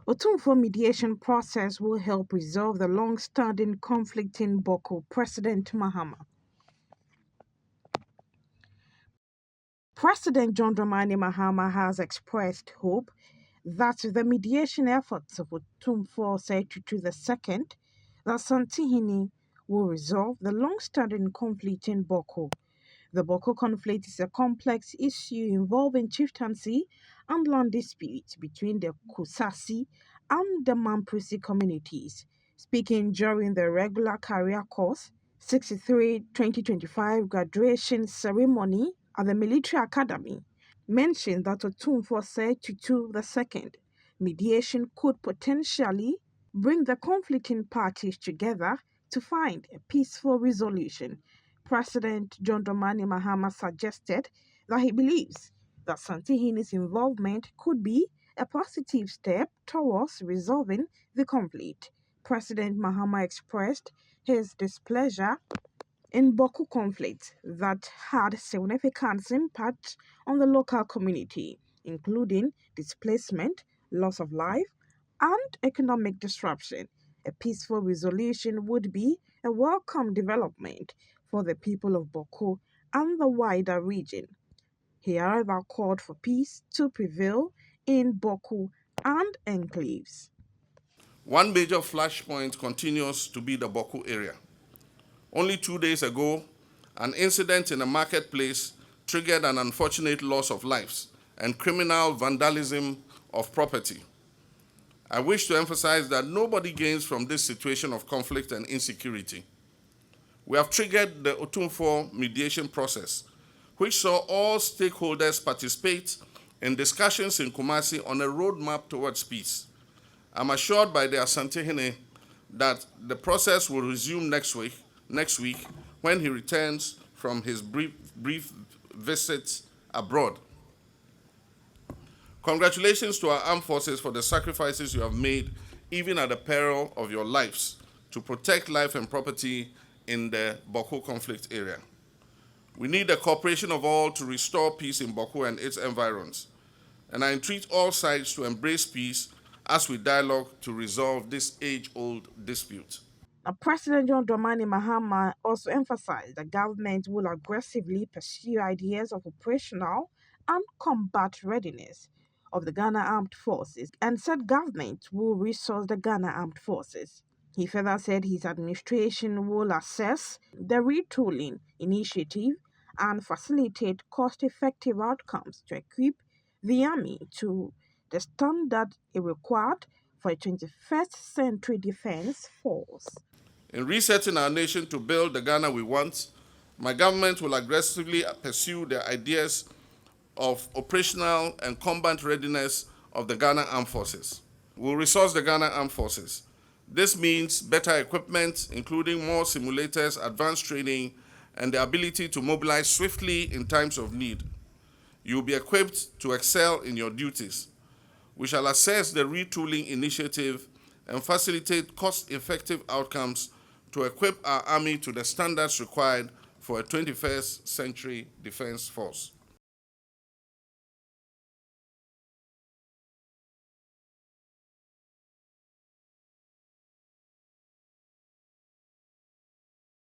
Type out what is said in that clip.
Otumfuo mediation process will help resolve the long-standing conflict in Bawku, President Mahama. President John Dramani Mahama has expressed hope that the mediation efforts of Otumfuo Setutu II, the Santihini, will resolve the long-standing conflict in Bawku. The Bawku conflict is a complex issue involving chieftaincy and land disputes between the Kusasi and the Mamprisi communities. Speaking during the regular career course 63 2025 graduation ceremony at the military academy, mentioned that Otumfuo said to the second, mediation could potentially bring the conflicting parties together to find a peaceful resolution. President John Dramani Mahama suggested that he believes that Santihini's involvement could be a positive step towards resolving the conflict. President Mahama expressed his displeasure in Bawku conflict that had significant impact on the local community, including displacement, loss of life, and economic disruption. A peaceful resolution would be a welcome development for the people of Bawku and the wider region. He however called for peace to prevail in Bawku and enclaves. One major flashpoint continues to be the Bawku area. Only 2 days ago, an incident in a marketplace triggered an unfortunate loss of lives and criminal vandalism of property. I wish to emphasize that nobody gains from this situation of conflict and insecurity. We have triggered the Otumfuo mediation process, which saw all stakeholders participate in discussions in Kumasi on a roadmap towards peace. I'm assured by the Asantehene that the process will resume next week when he returns from his brief visit abroad. Congratulations to our armed forces for the sacrifices you have made, even at the peril of your lives, to protect life and property in the Bawku conflict area. We need the cooperation of all to restore peace in Bawku and its environs. And I entreat all sides to embrace peace as we dialogue to resolve this age-old dispute. President John Dramani Mahama also emphasized that government will aggressively pursue ideas of operational and combat readiness of the Ghana Armed Forces and said government will resource the Ghana Armed Forces. He further said his administration will assess the retooling initiative and facilitate cost-effective outcomes to equip the army to the standard it required for a 21st century defense force. In resetting our nation to build the Ghana we want, my government will aggressively pursue the ideas of operational and combat readiness of the Ghana Armed Forces. We'll resource the Ghana Armed Forces. This means better equipment, including more simulators, advanced training, and the ability to mobilize swiftly in times of need. You will be equipped to excel in your duties. We shall assess the retooling initiative and facilitate cost-effective outcomes to equip our army to the standards required for a 21st century defense force.